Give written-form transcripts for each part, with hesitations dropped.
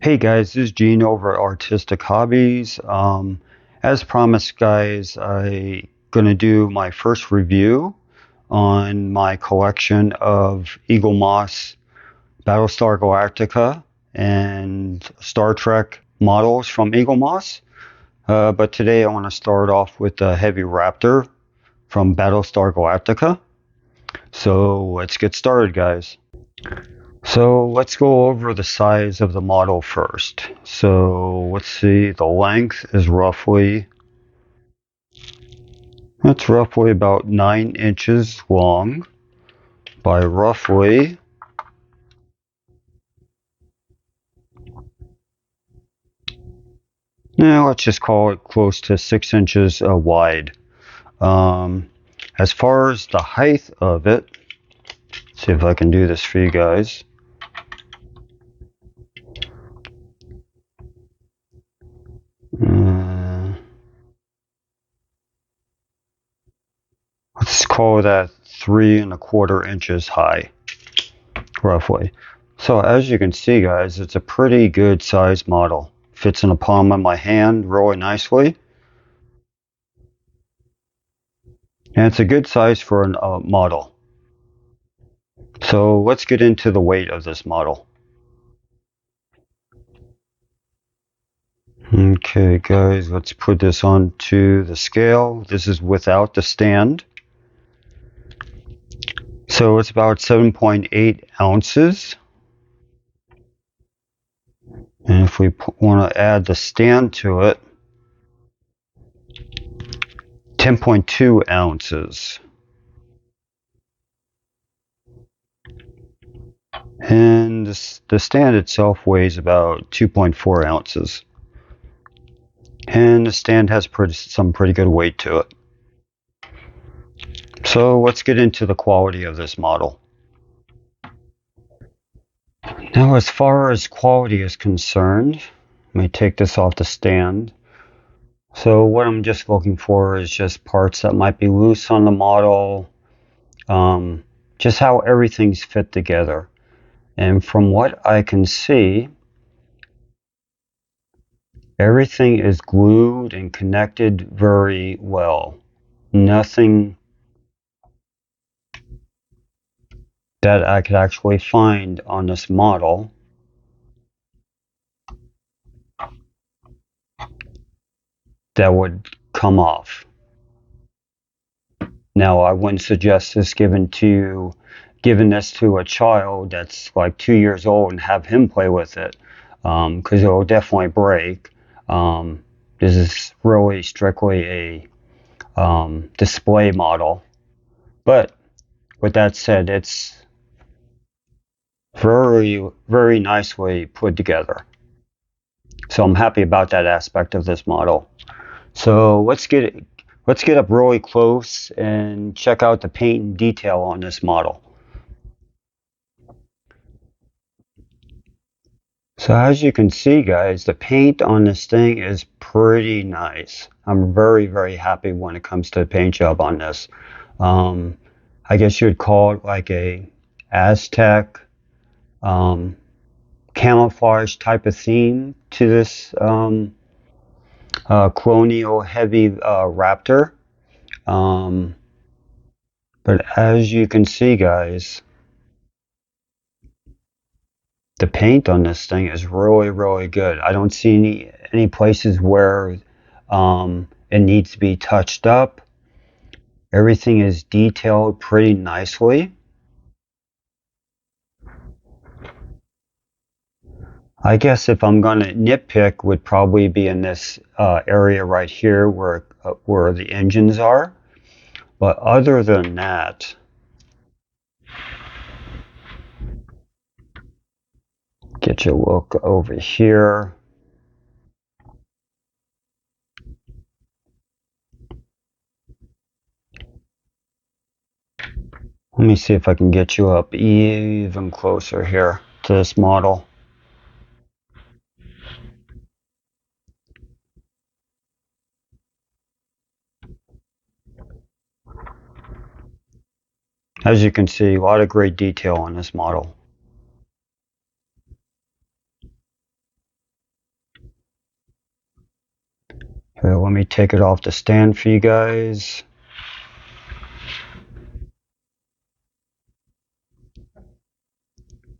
Hey guys, this is Gene over at Artistic Hobbies. As promised, guys, I gonna do my first review on my collection of Eaglemoss Battlestar Galactica and Star Trek models from Eaglemoss. But today I want to start off with the Heavy Raptor from Battlestar Galactica. So let's get started, guys. So let's go over the size of the model first. So let's see, the length is roughly about 9 inches long by roughly, let's just call it close to 6 inches wide. Um, as far as the height of it, let's see if I can do this for you guys. Uh, let's call that 3¼ inches high, roughly. So as you can see, guys, it's a pretty good size model. Fits in the palm of my hand really nicely. And it's a good size for a model. So let's get into the weight of this model. Okay, guys, let's put this onto the scale. This is without the stand. So it's about 7.8 ounces. And if we want to add the stand to it, 10.2 ounces. And the stand itself weighs about 2.4 ounces. And the stand has some pretty good weight to it. So let's get into the quality of this model. Now, as far as quality is concerned, let me take this off the stand. So what I'm just looking for is just parts that might be loose on the model, just how everything's fit together. And from what I can see, everything is glued and connected very well. Nothing that I could actually find on this model that would come off. Now, I wouldn't suggest this giving this to a child that's like 2 years old and have him play with it, because it will definitely break. This is really strictly a display model. But with that said, it's very, very nicely put together. So I'm happy about that aspect of this model. So let's get up really close and check out the paint and detail on this model. So as you can see, guys, the paint on this thing is pretty nice. I'm very, very happy when it comes to the paint job on this. I guess you would call it like a Aztec camouflage type of theme to this colonial heavy Raptor. But as you can see, guys, the paint on this thing is really, really good. I don't see any places where it needs to be touched up. Everything is detailed pretty nicely. I guess if I'm gonna nitpick, would probably be in this area right here where the engines are. But other than that, get you a look over here. Let me see if I can get you up even closer here to this model. As you can see, a lot of great detail on this model. Okay, let me take it off the stand for you guys.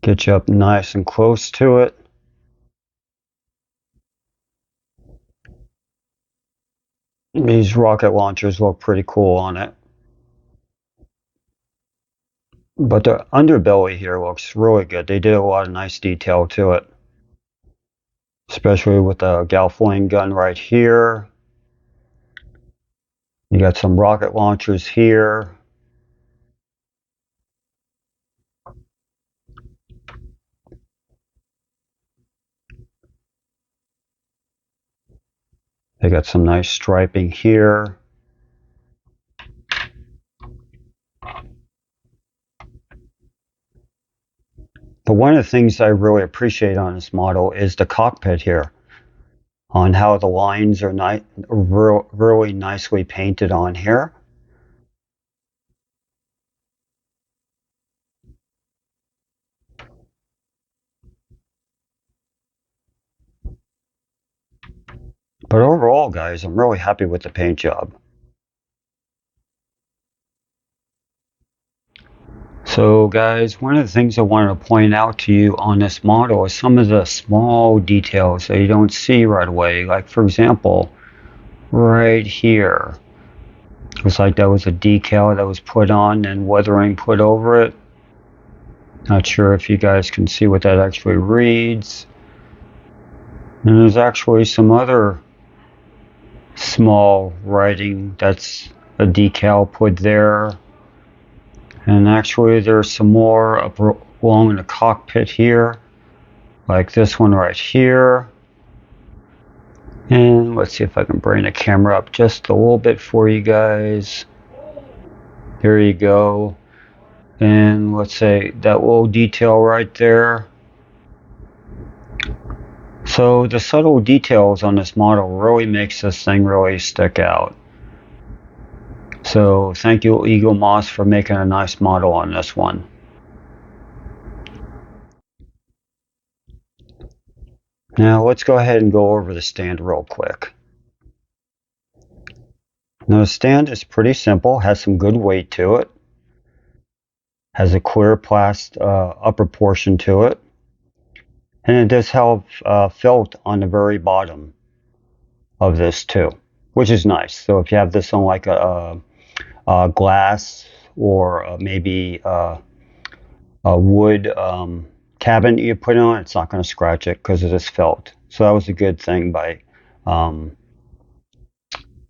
Get you up nice and close to it. These rocket launchers look pretty cool on it. But the underbelly here looks really good. They did a lot of nice detail to it. Especially with the Galflame gun right here. You got some rocket launchers here. They got some nice striping here. But one of the things I really appreciate on this model is the cockpit here, on how the lines are really nicely painted on here. But overall, guys, I'm really happy with the paint job. So guys, one of the things I wanted to point out to you on this model is some of the small details that you don't see right away. Like for example, right here, looks like that was a decal that was put on and weathering put over it. Not sure if you guys can see what that actually reads. And there's actually some other small writing that's a decal put there. And actually there's some more up along in the cockpit here, like this one right here. And let's see if I can bring the camera up just a little bit for you guys. There you go. And let's say that little detail right there. So the subtle details on this model really makes this thing really stick out. So thank you, Eaglemoss, for making a nice model on this one. Now let's go ahead and go over the stand real quick. Now the stand is pretty simple, has some good weight to it, has a clear plastic upper portion to it, and it does have felt on the very bottom of this too, which is nice. So if you have this on like a glass or maybe a wood cabinet you put on, it's not going to scratch it because it is felt. So that was a good thing by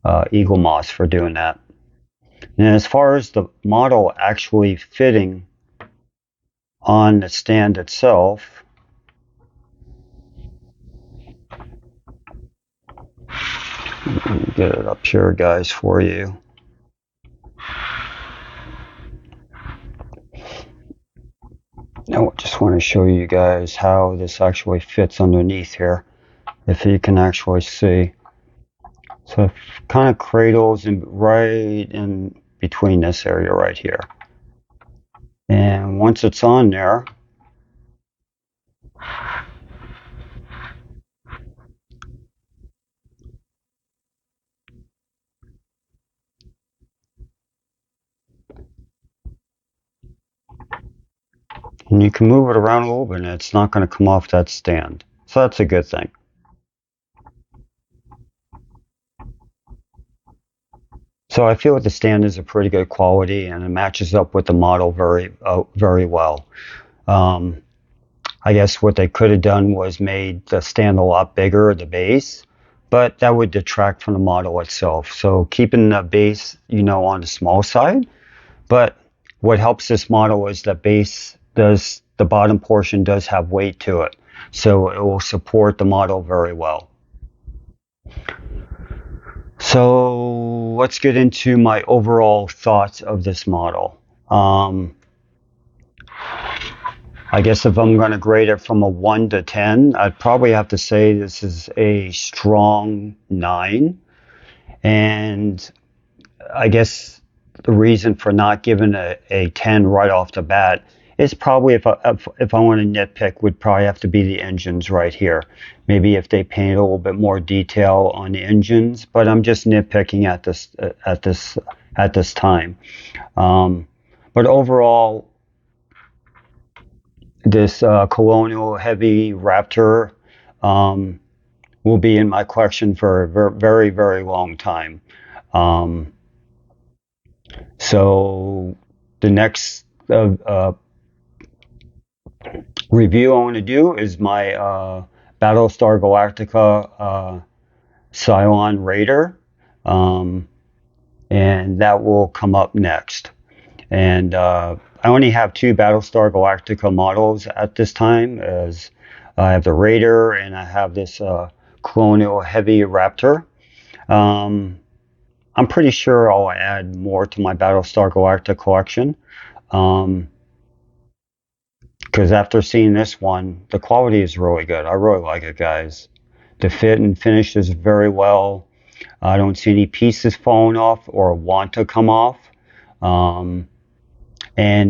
Eaglemoss for doing that. And as far as the model actually fitting on the stand itself, let me get it up here, guys, for you. Now I just want to show you guys how this actually fits underneath here, if you can actually see. So it kind of cradles right in between this area right here. And once it's on there, and you can move it around a little bit and it's not going to come off that stand. So that's a good thing. So I feel that the stand is a pretty good quality and it matches up with the model very well. I guess what they could have done was made the stand a lot bigger, the base, but that would detract from the model itself. So keeping the base, on the small side, but what helps this model is the the bottom portion does have weight to it. So it will support the model very well. So let's get into my overall thoughts of this model. I guess if I'm going to grade it from a 1 to 10, I'd probably have to say this is a strong 9. And I guess the reason for not giving a 10 right off the bat It's probably, if I want to nitpick, would probably have to be the engines right here. Maybe if they painted a little bit more detail on the engines, but I'm just nitpicking at this time. But overall, this Colonial Heavy Raptor will be in my collection for a very, very long time. Um, so the next review I want to do is my Battlestar Galactica Cylon Raider, and that will come up next. And I only have two Battlestar Galactica models at this time, as I have the Raider and I have this Colonial Heavy Raptor. I'm pretty sure I'll add more to my Battlestar Galactica collection. Because after seeing this one, the quality is really good. I really like it, guys. The fit and finish is very well. I don't see any pieces falling off or want to come off. And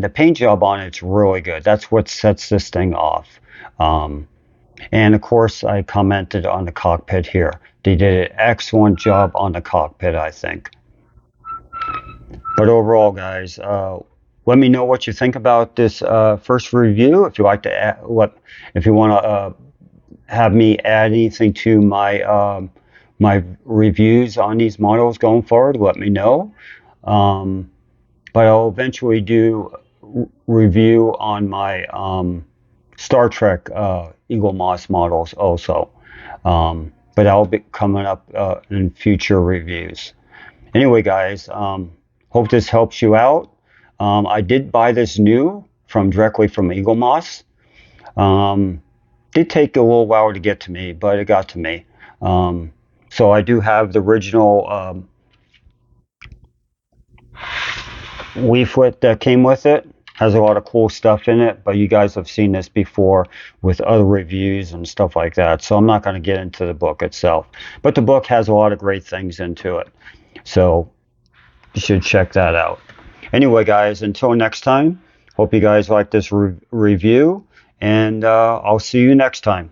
the paint job on it's really good. That's what sets this thing off. And of course, I commented on the cockpit here. They did an excellent job on the cockpit, I think. But overall, guys, let me know what you think about this first review. If you like to add, if you want to have me add anything to my my reviews on these models going forward, let me know. But I'll eventually do review on my Star Trek Eaglemoss models also. But I'll be coming up in future reviews. Anyway, guys, hope this helps you out. I did buy this new directly from Eaglemoss. Did take a little while to get to me, but it got to me. So I do have the original leaflet that came with it. Has a lot of cool stuff in it, but you guys have seen this before with other reviews and stuff like that, so I'm not going to get into the book itself. But the book has a lot of great things into it, so you should check that out. Anyway, guys, until next time, hope you guys like this review, and I'll see you next time.